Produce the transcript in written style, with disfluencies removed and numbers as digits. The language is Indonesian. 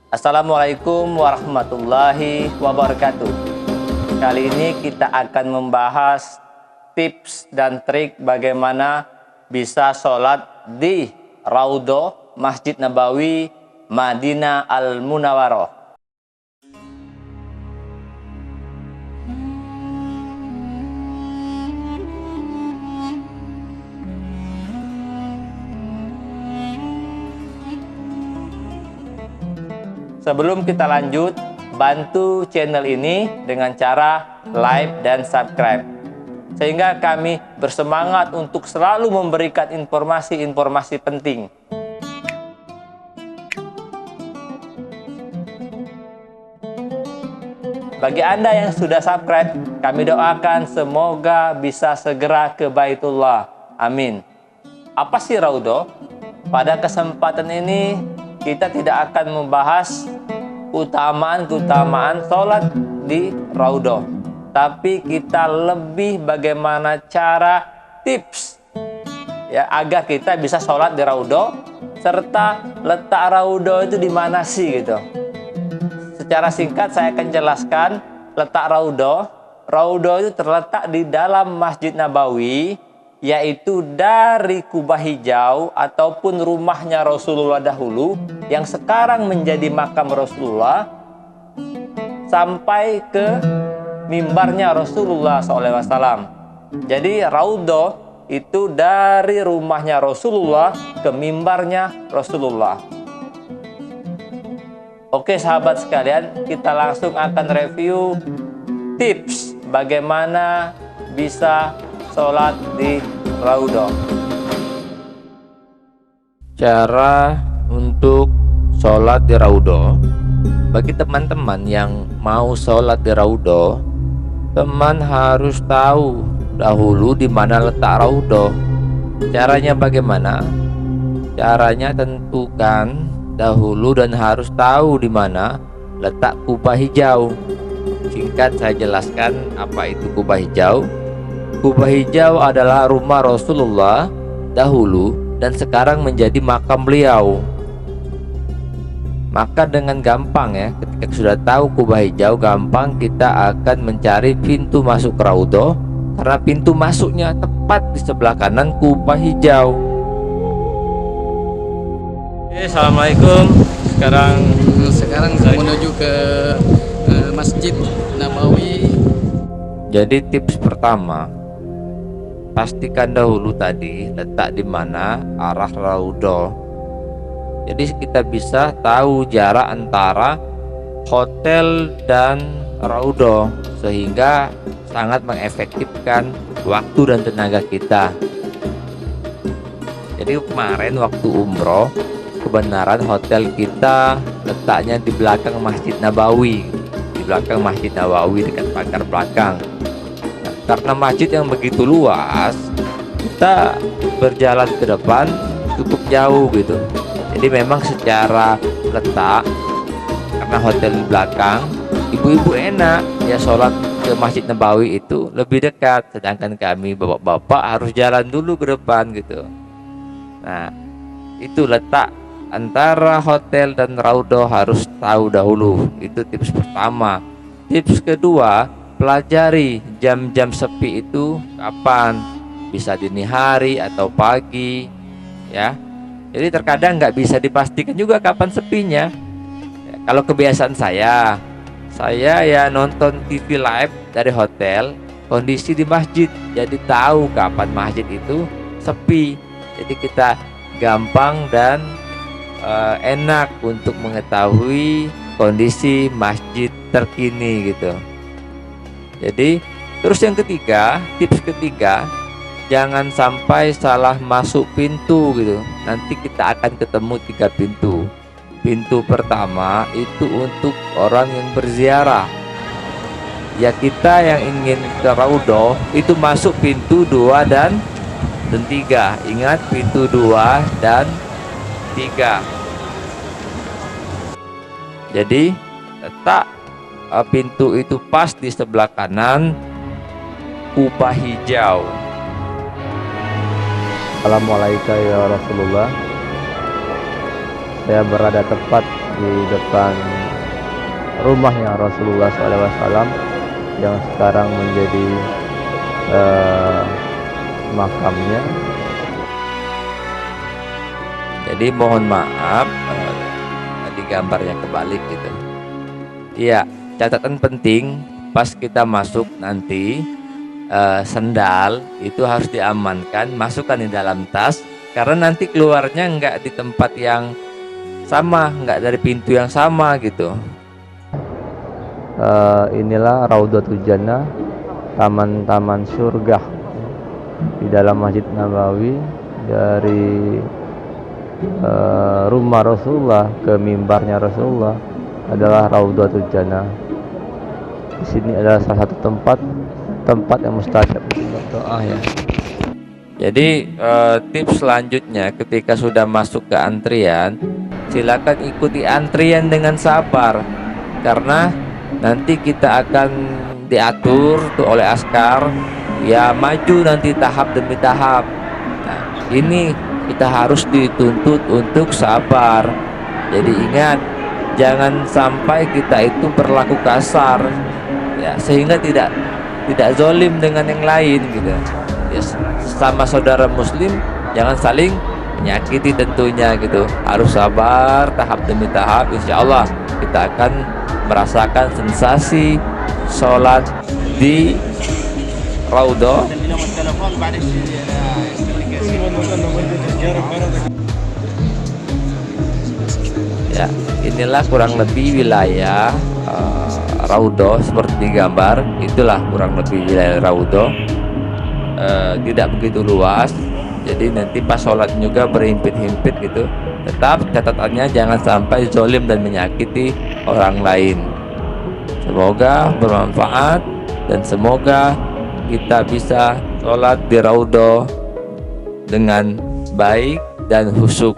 Assalamualaikum warahmatullahi wabarakatuh. Kali ini kita akan membahas tips dan trik bagaimana bisa sholat di Raudhah Masjid Nabawi Madinah Al-Munawwarah. Sebelum kita lanjut, bantu channel ini dengan cara like dan subscribe, sehingga kami bersemangat untuk selalu memberikan informasi-informasi penting. Bagi Anda yang sudah subscribe, kami doakan semoga bisa segera ke Baitullah. Amin. Apa sih Raudhah? Pada kesempatan ini kita tidak akan membahas keutamaan sholat di Raudhah, tapi kita lebih bagaimana cara tips ya agar kita bisa sholat di Raudhah, serta letak Raudhah itu di mana sih gitu. Secara singkat saya akan jelaskan letak Raudhah. Raudhah itu terletak di dalam Masjid Nabawi, yaitu dari Kubah Hijau ataupun rumahnya Rasulullah dahulu yang sekarang menjadi makam Rasulullah, sampai ke mimbarnya Rasulullah SAW. Jadi Raudhah itu dari rumahnya Rasulullah ke mimbarnya Rasulullah. Oke sahabat sekalian, kita langsung akan review tips bagaimana bisa sholat di Raudhah. Cara untuk sholat di Raudhah. Bagi teman-teman yang mau sholat di Raudhah, teman harus tahu dahulu di mana letak Raudhah. Caranya bagaimana? Caranya tentukan dahulu dan harus tahu di mana letak Kubah Hijau. Singkat saya jelaskan apa itu Kubah Hijau. Kubah Hijau adalah rumah Rasulullah dahulu dan sekarang menjadi makam beliau. Maka dengan gampang ya, ketika sudah tahu Kubah Hijau, gampang kita akan mencari pintu masuk Raudhah, karena pintu masuknya tepat di sebelah kanan Kubah Hijau. Oke, assalamualaikum. Sekarang saya menuju ke Masjid Nabawi. Jadi tips pertama, pastikan dahulu tadi letak di mana arah Raudhah. Jadi kita bisa tahu jarak antara hotel dan Raudhah, sehingga sangat mengefektifkan waktu dan tenaga kita. Jadi kemarin waktu umroh, kebenaran hotel kita letaknya di belakang Masjid Nabawi, di belakang Masjid Nabawi dekat pagar belakang. Nah, karena masjid yang begitu luas, kita berjalan ke depan cukup jauh gitu. Jadi memang secara letak, karena hotel di belakang, ibu-ibu enak ya sholat ke Masjid Nabawi itu lebih dekat, sedangkan kami bapak-bapak harus jalan dulu ke depan gitu. Nah, itu letak antara hotel dan Raudhah harus tahu dahulu. Itu tips pertama. Tips kedua, pelajari jam-jam sepi itu kapan, bisa dini hari atau pagi ya. Jadi terkadang nggak bisa dipastikan juga kapan sepinya ya. Kalau kebiasaan saya ya nonton TV live dari hotel, kondisi di masjid, jadi tahu kapan masjid itu sepi. Jadi kita gampang dan enak untuk mengetahui kondisi masjid terkini gitu. Jadi terus yang ketiga, tips ketiga, jangan sampai salah masuk pintu gitu. Nanti kita akan ketemu 3 pintu. Pintu pertama itu untuk orang yang berziarah. Ya kita yang ingin ke Raudhah itu masuk pintu 2 dan 3. Ingat, pintu 2 dan 3. Jadi letak pintu itu pas di sebelah kanan Kubah Hijau. Assalamualaikum ya Rasulullah. Saya berada tepat di depan rumahnya Rasulullah SAW yang sekarang menjadi makamnya. Jadi mohon maaf tadi gambarnya kebalik gitu. Iya, catatan penting pas kita masuk nanti, sendal itu harus diamankan, masukkan di dalam tas, karena nanti keluarnya nggak di tempat yang sama, nggak dari pintu yang sama gitu. Inilah Raudatul Jannah, taman-taman surga di dalam Masjid Nabawi. Dari rumah Rasulullah ke mimbarnya Rasulullah adalah Raudatul Jannah. Di sini adalah salah satu tempat yang mustajab untuk berdoa ya. Jadi tips selanjutnya ketika sudah masuk ke antrian, silakan ikuti antrian dengan sabar, karena nanti kita akan diatur tuh oleh askar ya, maju nanti tahap demi tahap. Nah, ini kita harus dituntut untuk sabar. Jadi ingat, jangan sampai kita itu berlaku kasar ya, sehingga tidak zolim dengan yang lain gitu ya. Sama saudara muslim jangan saling menyakiti tentunya gitu. Harus sabar tahap demi tahap. Insya Allah kita akan merasakan sensasi sholat di Raudhah. Ya, inilah kurang lebih wilayah Raudhah seperti gambar. Itulah kurang lebih wilayah Raudhah. Tidak begitu luas, jadi nanti pas sholat juga berhimpit-himpit gitu. Tetap catatannya jangan sampai zolim dan menyakiti orang lain. Semoga bermanfaat dan semoga kita bisa sholat di Raudhah dengan baik dan khusyuk.